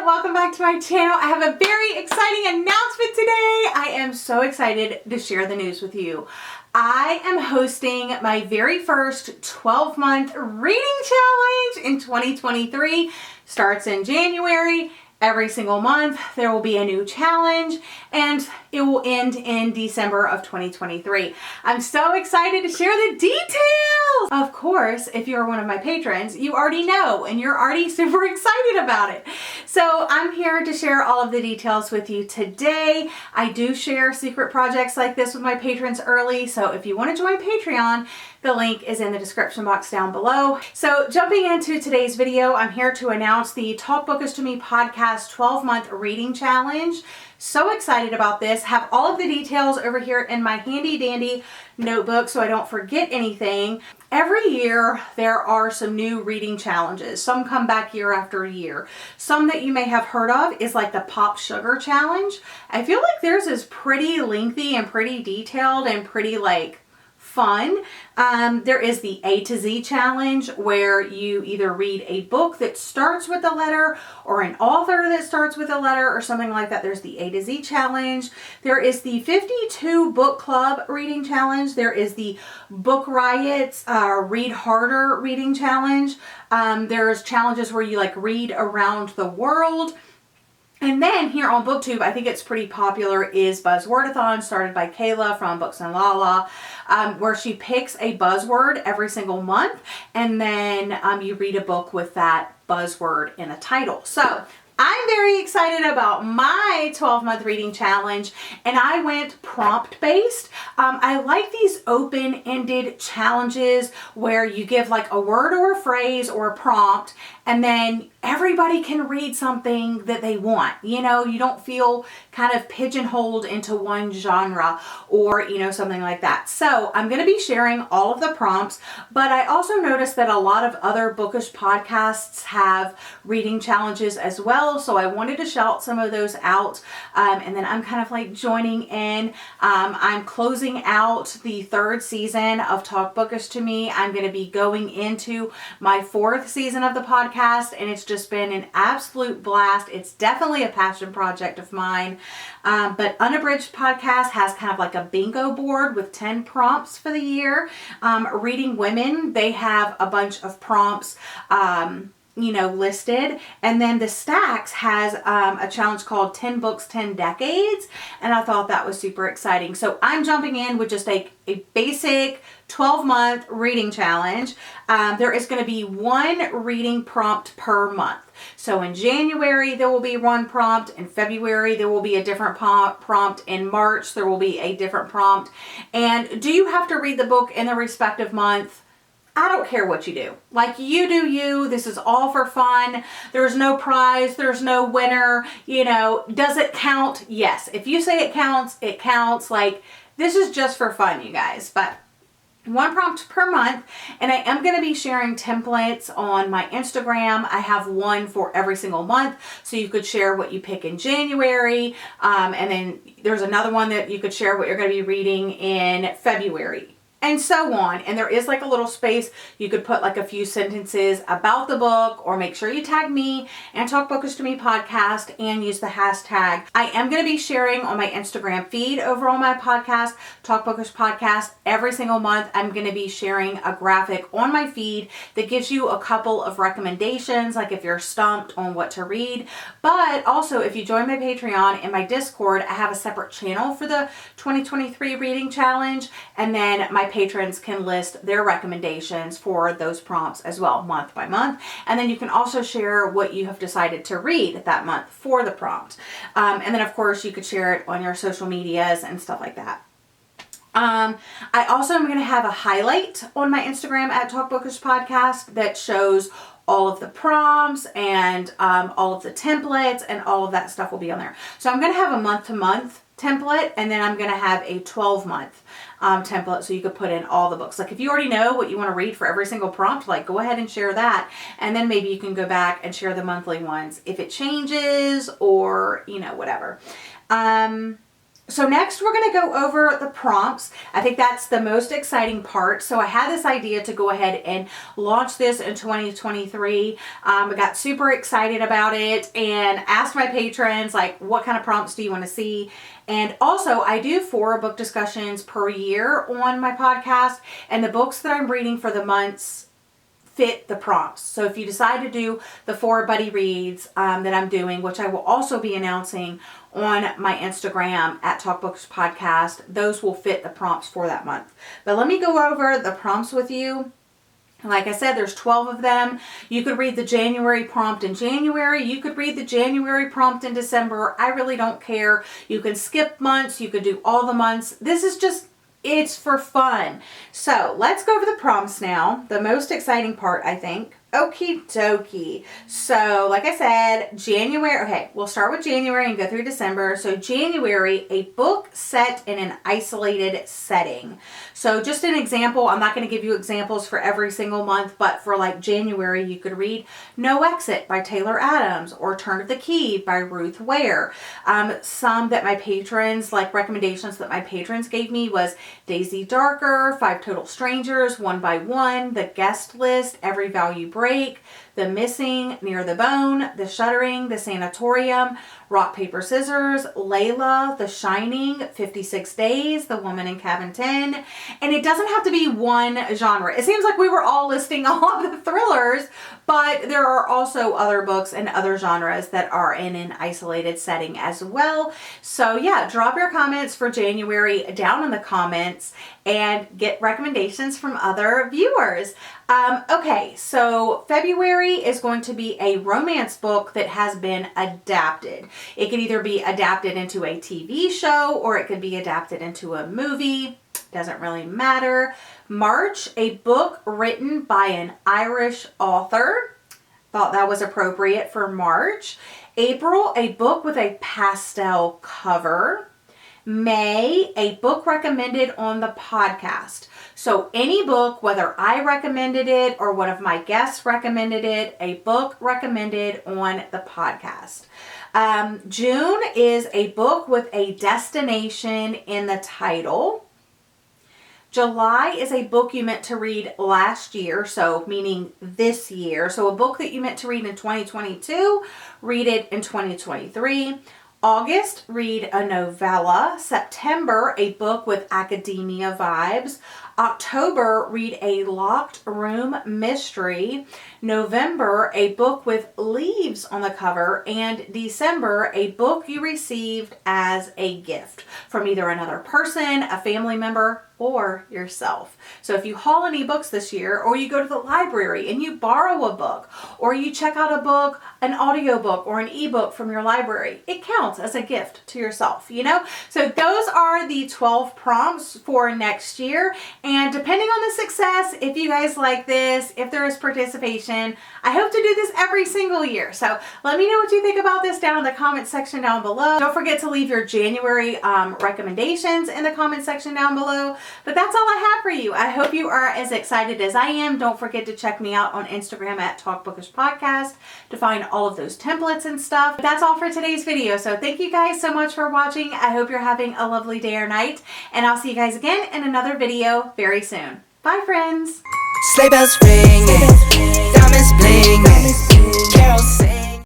Welcome back to my channel. I have a very exciting announcement today. I am so excited to share the news with you. I am hosting my very first 12-month reading challenge in 2023. Starts in January. Every single month there will be a new challenge and it will end in December of 2023. I'm so excited to share the details. Of course, if you're one of my patrons, you already know and you're already super excited about it. So I'm here to share all of the details with you today. I do share secret projects like this with my patrons early. So if you want to join Patreon, the link is in the description box down below. So jumping into today's video, I'm here to announce the Talk Bookish to Me podcast 12-month reading challenge. So excited about this. Have all of the details over here in my handy dandy notebook so I don't forget anything. Every year there are some new reading challenges. Some come back year after year. Some that you may have heard of is like the Pop Sugar Challenge. I feel like theirs is pretty lengthy and pretty detailed and pretty like fun. There is the A to Z challenge where you either read a book that starts with a letter or an author that starts with a letter or something like that. There's the A to Z challenge. There is the 52 book club reading challenge. There is the Book Riot's Read Harder reading challenge. There's challenges where you like read around the world. And then here on BookTube, I think it's pretty popular, is Buzzwordathon, started by Kayla from Books and Lala, where she picks a buzzword every single month, and then you read a book with that buzzword in a title. So I'm very excited about my 12-month reading challenge, and I went prompt-based. I like these open-ended challenges where you give like a word or a phrase or a prompt, and then everybody can read something that they want. You know, you don't feel kind of pigeonholed into one genre or, you know, something like that. So I'm going to be sharing all of the prompts, but I also noticed that a lot of other bookish podcasts have reading challenges as well. So I wanted to shout some of those out. And then I'm kind of like joining in. I'm closing out the 3rd season of Talk Bookish to Me. I'm going to be going into my 4th season of the podcast, and it's just been an absolute blast. It's definitely a passion project of mine. But Unabridged Podcast has kind of like a bingo board with 10 prompts for the year. Reading Women, they have a bunch of prompts listed. And then the Stacks has a challenge called 10 Books, 10 Decades. And I thought that was super exciting. So I'm jumping in with just a basic 12-month reading challenge. There is going to be one reading prompt per month. So in January, there will be one prompt. In February, there will be a different prompt. In March, there will be a different prompt. And do you have to read the book in the respective month? I don't care what you do. Like, you do you. This is all for fun. There's no prize. There's no winner. You know, does it count? Yes. If you say it counts, it counts. Like, this is just for fun, you guys. But one prompt per month, and I am going to be sharing templates on my Instagram. I have one for every single month, so you could share what you pick in January, and then there's another one that you could share what you're going to be reading in February, and so on. And there is like a little space you could put like a few sentences about the book, or make sure you tag me and Talk Bookish to Me podcast and use the hashtag. I am going to be sharing on my Instagram feed over on my podcast, Talk Bookish Podcast, every single month. I'm going to be sharing a graphic on my feed that gives you a couple of recommendations, like if you're stumped on what to read. But also, if you join my Patreon and my Discord, I have a separate channel for the 2023 reading challenge, and then my patrons can list their recommendations for those prompts as well, month by month. And then you can also share what you have decided to read that month for the prompt. And then of course you could share it on your social medias and stuff like that. I also am going to have a highlight on my Instagram at Talk Bookish Podcast that shows all of the prompts and all of the templates, and all of that stuff will be on there. So I'm going to have a month-to-month template, and then I'm going to have a 12-month template, so you could put in all the books. Like, if you already know what you want to read for every single prompt, like, go ahead and share that, and then maybe you can go back and share the monthly ones if it changes, or, you know, whatever. So next we're going to go over the prompts. I think that's the most exciting part. So I had this idea to go ahead and launch this in 2023. I got super excited about it and asked my patrons, like, what kind of prompts do you want to see? And also I do 4 book discussions per year on my podcast, and the books that I'm reading for the months fit the prompts. So if you decide to do the 4 buddy reads that I'm doing, which I will also be announcing on my Instagram at Talkbooks Podcast, those will fit the prompts for that month. But let me go over the prompts with you. Like I said, there's 12 of them. You could read the January prompt in January. You could read the January prompt in December. I really don't care. You can skip months. You could do all the months. This is just, it's for fun. So let's go over the prompts now. The most exciting part, I think. Okie dokie. So like I said, January, okay, we'll start with January and go through December. So January, a book set in an isolated setting. So just an example, I'm not going to give you examples for every single month, but for like January, you could read No Exit by Taylor Adams or Turn of the Key by Ruth Ware. Some that my patrons, like recommendations that my patrons gave me was Daisy Darker, 5 Total Strangers, One by One, The Guest List, Every Value Break, The Missing, Near the Bone, The Shuddering, The Sanatorium, Rock, Paper, Scissors, Layla, The Shining, 56 Days, The Woman in Cabin 10. And it doesn't have to be one genre. It seems like we were all listing all of the thrillers, but there are also other books and other genres that are in an isolated setting as well. So yeah, drop your comments for January down in the comments and get recommendations from other viewers. Okay, so February is going to be a romance book that has been adapted. It could either be adapted into a TV show or it could be adapted into a movie. Doesn't really matter. March, a book written by an Irish author. Thought that was appropriate for March. April, a book with a pastel cover. May, a book recommended on the podcast. So any book, whether I recommended it or one of my guests recommended it, a book recommended on the podcast. June is a book with a destination in the title. July is a book you meant to read last year, so meaning this year. So a book that you meant to read in 2022, read it in 2023. August, read a novella. September, a book with academia vibes. October, read a locked room mystery. November, a book with leaves on the cover. And December, a book you received as a gift from either another person, a family member, or yourself. So if you haul any books this year, or you go to the library and you borrow a book, or you check out a book, an audiobook or an ebook from your library, it counts as a gift to yourself, you know? So those are the 12 prompts for next year. And depending on the success, if you guys like this, if there is participation, I hope to do this every single year. So let me know what you think about this down in the comment section down below. Don't forget to leave your January recommendations in the comment section down below. But that's all I have for you. I hope you are as excited as I am. Don't forget to check me out on Instagram at Talkbookish Podcast to find all of those templates and stuff. But that's all for today's video. So thank you guys so much for watching. I hope you're having a lovely day or night. And I'll see you guys again in another video very soon. Bye, friends. Sleigh bells ringing.